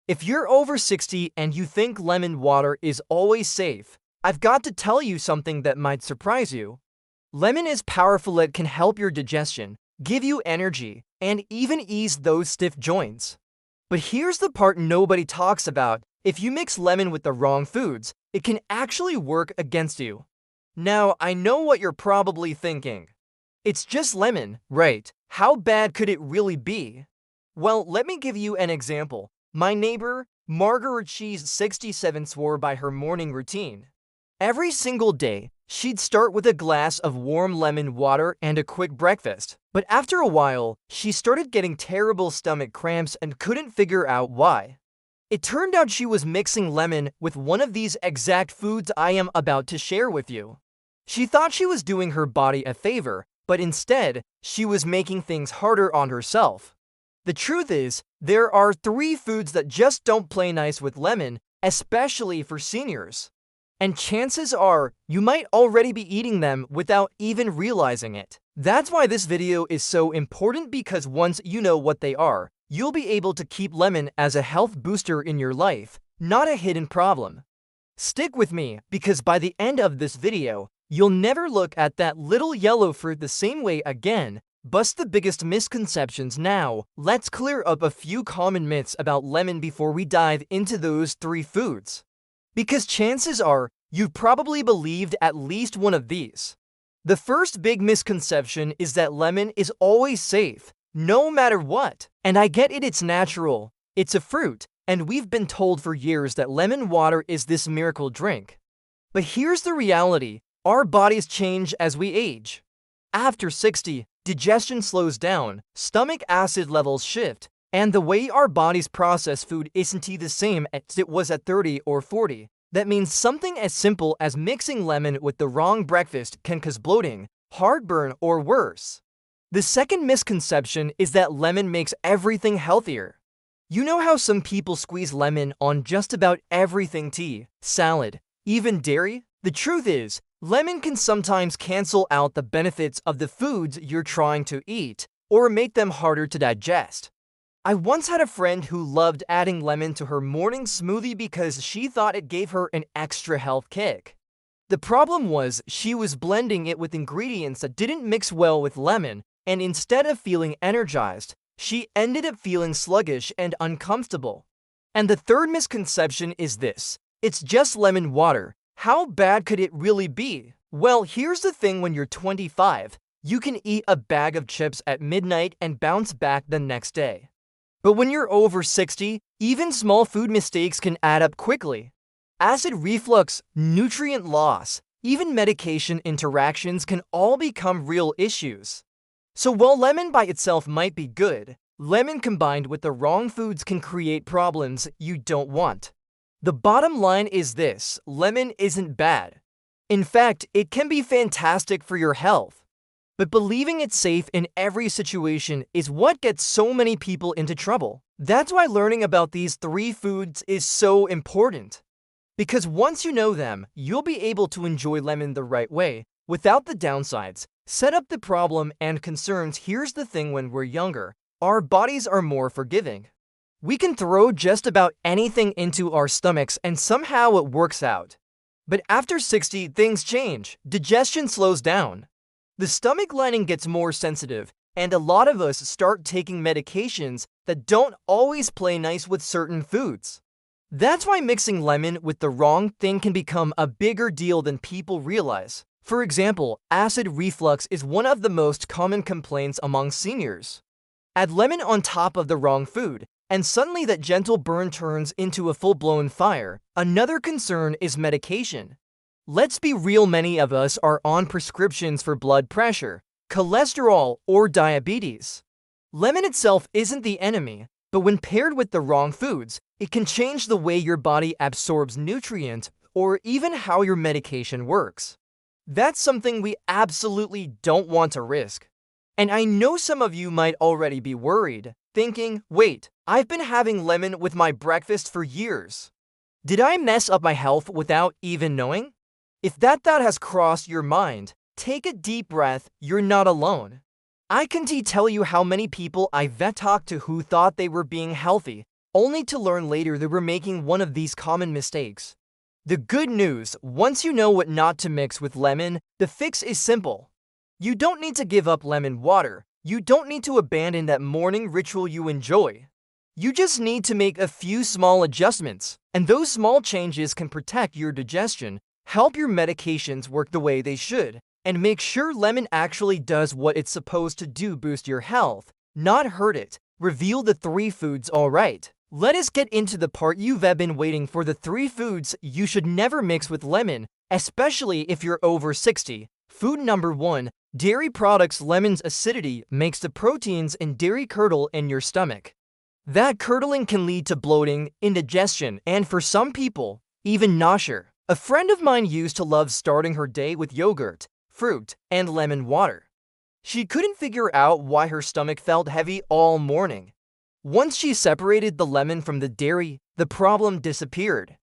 If you're over 60 and you think lemon water is always safe, I've got to tell you something that might surprise you. Lemon is powerful. It can help your digestion, give you energy, and even ease those stiff joints. But here's the part nobody talks about. If you mix lemon with the wrong foods, it can actually work against you. Now, I know what you're probably thinking. It's just lemon, right? How bad could it really be? Well, let me give you an example. My neighbor, Margaret, she's 67, swore by her morning routine. Every single day, she'd start with a glass of warm lemon water and a quick breakfast. But after a while, she started getting terrible stomach cramps and couldn't figure out why. It turned out she was mixing lemon with one of these exact foods I am about to share with you. She thought she was doing her body a favor, but instead, she was making things harder on herself. The truth is, there are 3 foods that just don't play nice with lemon, especially for seniors. And chances are, you might already be eating them without even realizing it. That's why this video is so important, because once you know what they are, you'll be able to keep lemon as a health booster in your life, not a hidden problem. Stick with me, because by the end of this video, you'll never look at that little yellow fruit the same way again. Bust the biggest misconceptions now. Let's clear up a few common myths about lemon before we dive into those 3 foods. Because chances are, you've probably believed at least one of these. The first big misconception is that lemon is always safe, no matter what. And I get it, it's natural, it's a fruit, and we've been told for years that lemon water is this miracle drink. But here's the reality, our bodies change as we age. After 60, digestion slows down, stomach acid levels shift, and the way our bodies process food isn't the same as it was at 30 or 40. That means something as simple as mixing lemon with the wrong breakfast can cause bloating, heartburn, or worse. The second misconception is that lemon makes everything healthier. You know how some people squeeze lemon on just about everything: tea, salad, even dairy? The truth is, lemon can sometimes cancel out the benefits of the foods you're trying to eat, or make them harder to digest. I once had a friend who loved adding lemon to her morning smoothie because she thought it gave her an extra health kick. The problem was, she was blending it with ingredients that didn't mix well with lemon, and instead of feeling energized, she ended up feeling sluggish and uncomfortable. And the third misconception is this: it's just lemon water. How bad could it really be? Well, here's the thing: when you're 25, you can eat a bag of chips at midnight and bounce back the next day. But when you're over 60, even small food mistakes can add up quickly. Acid reflux, nutrient loss, even medication interactions can all become real issues. So while lemon by itself might be good, lemon combined with the wrong foods can create problems you don't want. The bottom line is this: lemon isn't bad. In fact, it can be fantastic for your health. But believing it's safe in every situation is what gets so many people into trouble. That's why learning about these 3 foods is so important. Because once you know them, you'll be able to enjoy lemon the right way, without the downsides. Set up the problem and concerns. Here's the thing: when we're younger, our bodies are more forgiving. We can throw just about anything into our stomachs and somehow it works out. But after 60, things change. Digestion slows down. The stomach lining gets more sensitive, and a lot of us start taking medications that don't always play nice with certain foods. That's why mixing lemon with the wrong thing can become a bigger deal than people realize. For example, acid reflux is one of the most common complaints among seniors. Add lemon on top of the wrong food, and suddenly that gentle burn turns into a full-blown fire. Another concern is medication. Let's be real, many of us are on prescriptions for blood pressure, cholesterol, or diabetes. Lemon itself isn't the enemy, but when paired with the wrong foods, it can change the way your body absorbs nutrients or even how your medication works. That's something we absolutely don't want to risk. And I know some of you might already be worried, thinking, wait, I've been having lemon with my breakfast for years. Did I mess up my health without even knowing? If that thought has crossed your mind, take a deep breath. You're not alone. I can tell you how many people I've talked to who thought they were being healthy, only to learn later they were making one of these common mistakes. The good news, once you know what not to mix with lemon, the fix is simple. You don't need to give up lemon water. You don't need to abandon that morning ritual you enjoy. You just need to make a few small adjustments, and those small changes can protect your digestion, help your medications work the way they should, and make sure lemon actually does what it's supposed to do: boost your health, not hurt it. Reveal the 3 foods. Alright, let us get into the part you've been waiting for: the 3 foods you should never mix with lemon, especially if you're over 60. Food number 1. Dairy products. Lemon's acidity makes the proteins in dairy curdle in your stomach. That curdling can lead to bloating, indigestion, and for some people, even nausea. A friend of mine used to love starting her day with yogurt, fruit, and lemon water. She couldn't figure out why her stomach felt heavy all morning. Once she separated the lemon from the dairy, the problem disappeared.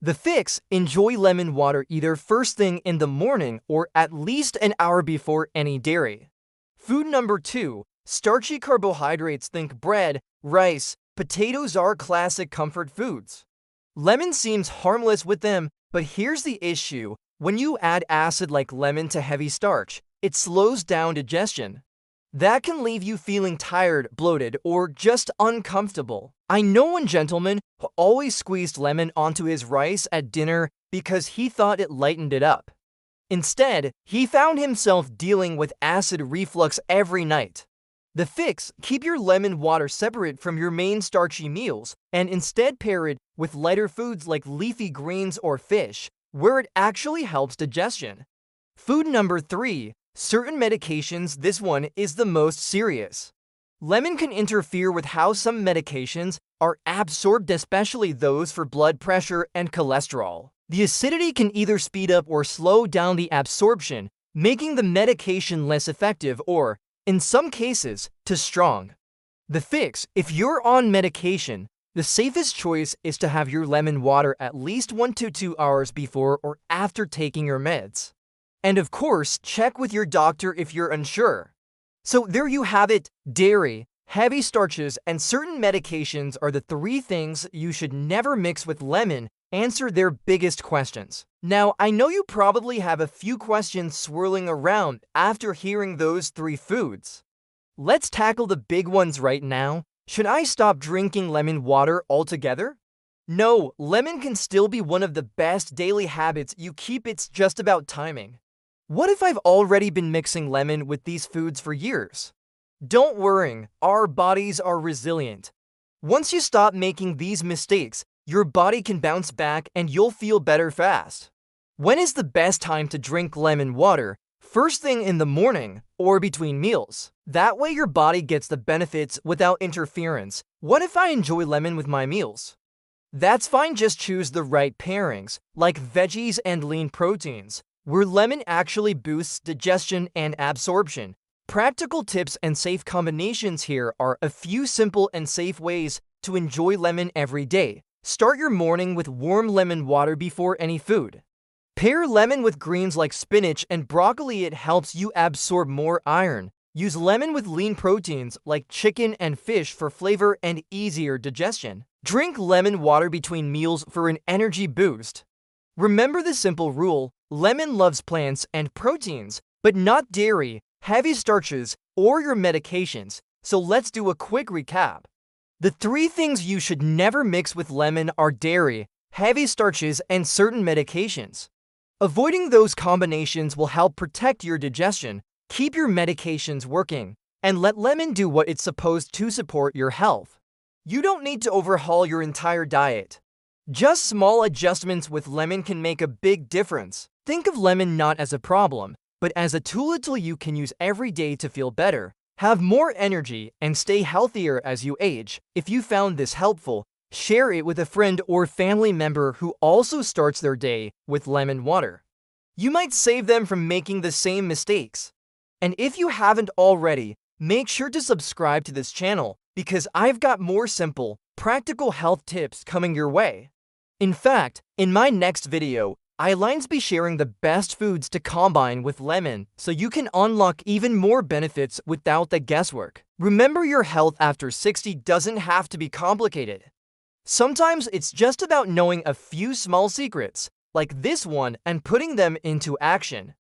The fix: enjoy lemon water either first thing in the morning or at least an hour before any dairy. Food number 2. Starchy carbohydrates. Think bread, rice, potatoes are classic comfort foods. Lemon seems harmless with them, but here's the issue. When you add acid like lemon to heavy starch, it slows down digestion. That can leave you feeling tired, bloated, or just uncomfortable. I know one gentleman who always squeezed lemon onto his rice at dinner because he thought it lightened it up. Instead, he found himself dealing with acid reflux every night. The fix: keep your lemon water separate from your main starchy meals and instead pair it with lighter foods like leafy greens or fish, where it actually helps digestion. Food number 3. Certain medications. This one is the most serious. Lemon can interfere with how some medications are absorbed, especially those for blood pressure and cholesterol. The acidity can either speed up or slow down the absorption, making the medication less effective or, in some cases, too strong. The fix: if you're on medication, the safest choice is to have your lemon water at least 1 to 2 hours before or after taking your meds. And of course, check with your doctor if you're unsure. So there you have it. Dairy, heavy starches, and certain medications are the 3 things you should never mix with lemon. Answer their biggest questions. Now, I know you probably have a few questions swirling around after hearing those 3 foods. Let's tackle the big ones right now. Should I stop drinking lemon water altogether? No, lemon can still be one of the best daily habits you keep. It's just about timing. What if I've already been mixing lemon with these foods for years? Don't worry, our bodies are resilient. Once you stop making these mistakes, your body can bounce back and you'll feel better fast. When is the best time to drink lemon water? First thing in the morning or between meals. That way your body gets the benefits without interference. What if I enjoy lemon with my meals? That's fine, just choose the right pairings, like veggies and lean proteins, where lemon actually boosts digestion and absorption. Practical tips and safe combinations. Here are a few simple and safe ways to enjoy lemon every day. Start your morning with warm lemon water before any food. Pair lemon with greens like spinach and broccoli. It helps you absorb more iron. Use lemon with lean proteins like chicken and fish for flavor and easier digestion. Drink lemon water between meals for an energy boost. Remember the simple rule: lemon loves plants and proteins, but not dairy, heavy starches, or your medications. So let's do a quick recap. The 3 things you should never mix with lemon are dairy, heavy starches, and certain medications. Avoiding those combinations will help protect your digestion, keep your medications working, and let lemon do what it's supposed to: support your health. You don't need to overhaul your entire diet. Just small adjustments with lemon can make a big difference. Think of lemon not as a problem, but as a tool you can use every day to feel better, have more energy, and stay healthier as you age. If you found this helpful, share it with a friend or family member who also starts their day with lemon water. You might save them from making the same mistakes. And if you haven't already, make sure to subscribe to this channel because I've got more simple, practical health tips coming your way. In fact, in my next video, I'll be sharing the best foods to combine with lemon so you can unlock even more benefits without the guesswork. Remember, your health after 60 doesn't have to be complicated. Sometimes it's just about knowing a few small secrets, like this one, and putting them into action.